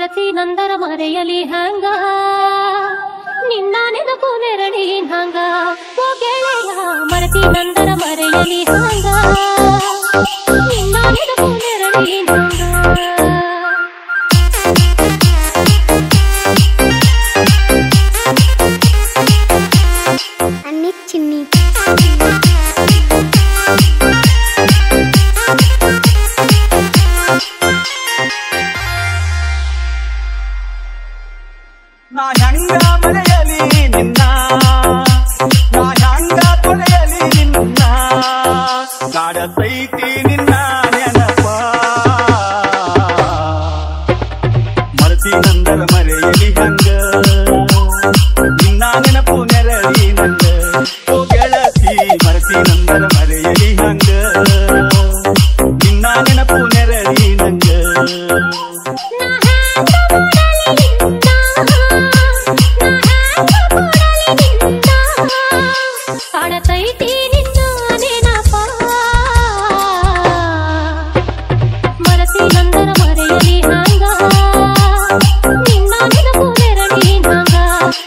ಮರತಿ ನಂದರ ಮರೆಯಲಿ ಹಂಗ ನಿನ್ನ ನೆನಪು ನೆರಳಿ ಹಂಗ ಓ ಗೆಳೆಯ ಮರತಿ ನಂದರ ಮರೆಯಲಿ ಹಂಗ ನಿನ್ನ ನೆನಪು ನೆರಳಿ ಹಂಗ ಚಿನ್ನಿ ನಾ ಹ್ಯಾಂಗ ಮರೆಯಲಿ ನಿನ್ನ ನಾ ಹ್ಯಾಂಗ ತೊಳೆಯಲಿ ನಿನ್ನ ಕಾಡತೈತಿ ನಿನ್ನ ನೆನಪ ಮರತಿ ನಂದರ ಮರೆಯಲಿ ಹಂಗ ನಿನ್ನ ನೆನಪು ನೆರಳಿ ನಂಗ ಓ ಗೆಳತಿ ಮರತಿ ನಂದರ ಮರೆಯಲಿ ಹಂಗ ನಿನ್ನ ನೆನಪು ನೆರಳಿ ನಂಗ ಕಾಡತೈತಿ ನಿನ್ನ ನೆನಪ ಮರತಿ ನಂದರ ಮರೆಯಲಿ ಹಂಗ ನಿನ್ನ ನೆನಪು ನೆರಳಿ ಹಂಗ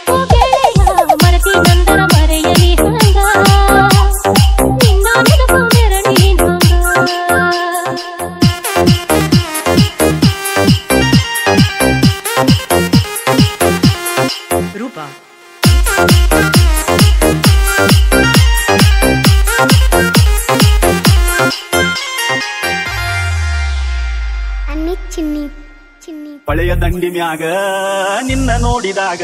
ಓ ಗೆಳೆಯ ಮರತಿ ನಂದರ ಮರೆಯಲಿ ಹಂಗ ನಿನ್ನ ನೆನಪು ನೆರಳಿ ಹಂಗ ರೂಪ ಚಿನ್ನಿ ಚಿನ್ನಿ ಪಳೆಯ ದಂಡಿ ಮ್ಯಾಗ ನಿನ್ನ ನೋಡಿದಾಗ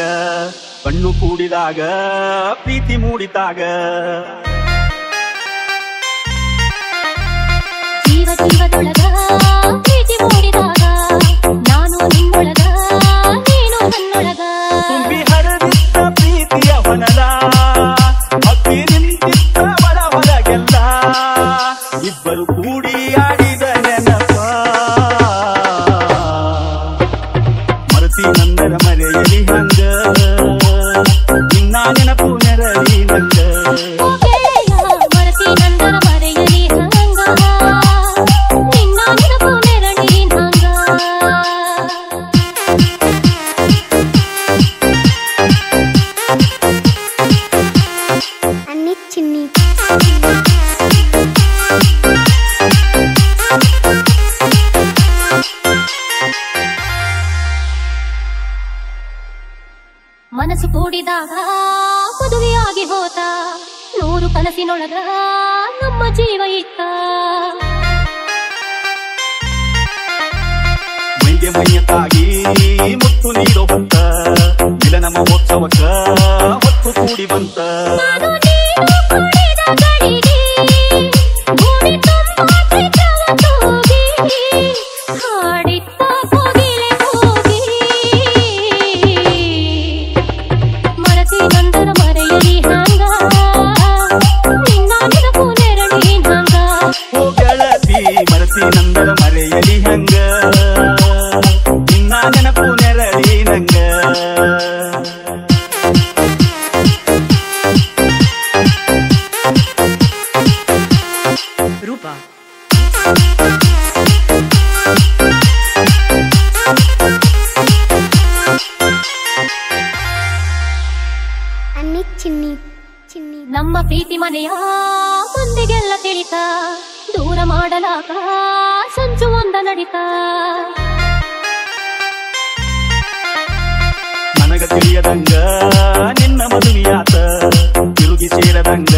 ಕಣ್ಣು ಕೂಡಿದಾಗ ಪ್ರೀತಿ ಮೂಡಿದಾಗ ಜೀವ ಜೀವದೊಳಗ ಪ್ರೀತಿ ಮೂಡಿದಾಗ ನಾನು ನಿನ್ನೊಳಗ ನೀನು ನನ್ನೊಳಗ ತುಂಬಿ ಹರಿದಿದ್ದ ಪ್ರೀತಿಯ ಹೊನಲ ಅಪ್ಪಿ ನಿಂತಿದ್ದ ಬಡ ಹೊರಗೆಲ್ಲ ಇಬ್ಬರು ಕೂಡಿ ಆಡಿದ ನೆನಪ ಮರತಿ ನಂದರ ಮರೆಯಲಿ ಹಂಗ ನಿನ್ನ ನೆನಪು ನೆರಳಿ ನಂಗ ಓ ಗೆಳೆಯ ಮರತಿ ನಂದರ ಮರೆಯಲಿ ಹಂಗ ನಿನ್ನ ನೆನಪು ನೆರಳಿ ಹಂಗ ಚಿನ್ನಿ ಮನಸ್ಸು ಕೂಡಿದಾಗ ಮದುವೆಯಾಗಿ ಹೋತ 100 ಕನಸಿನೊಳಗ ನಮ್ಮ ಜೀವ ಇತ್ತ ಮೈಗೆ ಮೈಯತ್ತಾಗಿ ಮುತ್ತು ನೀಡೋ ಹೊತ್ತ ಮಿಲನ ಮಹೋತ್ಸವಕ್ಕ ಹೊತ್ತು ಕೂಡಿ ಬಂತ ನಾನು ನೀನು ಕೂಡಿದ ಗಳಿಗೆ ಭೂಮಿ ತುಂಬ ಚಿತ್ರವ ತೂಗಿ ಹಾಡಿತ್ತ ಕೋಗಿಲೆ ಕೂಗಿ ಮರತಿ ನಂದರ ಮರೆಯಲಿ ಹಂಗ ನಿನ್ನ ನೆನಪು ನೆರಳಿ ಹಂಗ ಓ ಗೆಳತಿ ಮರತಿ ನಂದರ ಮರೆಯಲಿ ಹಂಗ ನಿನ್ನ ನೆನಪು ನೆರಳಿ ನಂಗ ರೂಪ ಚಿನ್ನಿ ಚಿನ್ನಿ ನಮ್ಮ ಪ್ರೀತಿ ಮನೆಯ ಮಂದಿಗೆಲ್ಲ ತಿಳಿತ ದೂರ ಮಾಡಲಾಕ ಸಂಚು ಒಂದ ನಡಿತ ನನಗ ತಿಳಿಯದಂಗ ನಿನ್ನ ಮದುವೆಯಾತ ತಿರುಗಿ ಸೇರದಂಗ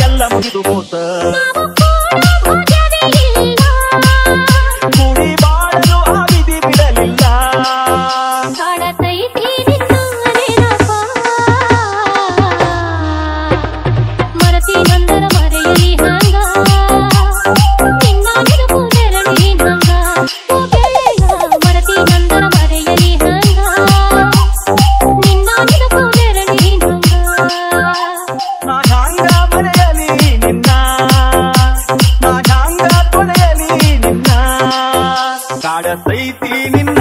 ಎಲ್ಲ ಮುಗಿದು ಹೋತ ನಾವು ಕೂಡ ಭಾಗ್ಯವೇ ಇಲ್ಲ ಕೂಡಿ ಬಾಳಲು ಆ ವಿಧಿ ಬಿಡಲಿಲ್ಲ ಕಾಡತೈತಿ ನಿನ್ನ ನೆನಪ ಮರತಿ ನಂದರ ಮರೆಯಲಿ ಹಂಗ ನಿನ್ನ ನೆನಪು ನೆರಳಿ ಹಂಗ ಓ ಗೆಳೆಯ ಮರತಿ ನಂದರ ಮರೆಯಲಿ ಹಂಗ ನಿನ್ನ ನೆನಪು ನೆರಳಿ ಹಂಗ ನಾ ಹ್ಯಾಂಗ ಮರೆಯಲಿ ನಿನ್ನ ನಾ ಹ್ಯಾಂಗ ತೊಳೆಯಲಿ ನಿನ್ನ ಕಾಡತೈತಿ ನಿನ್ನ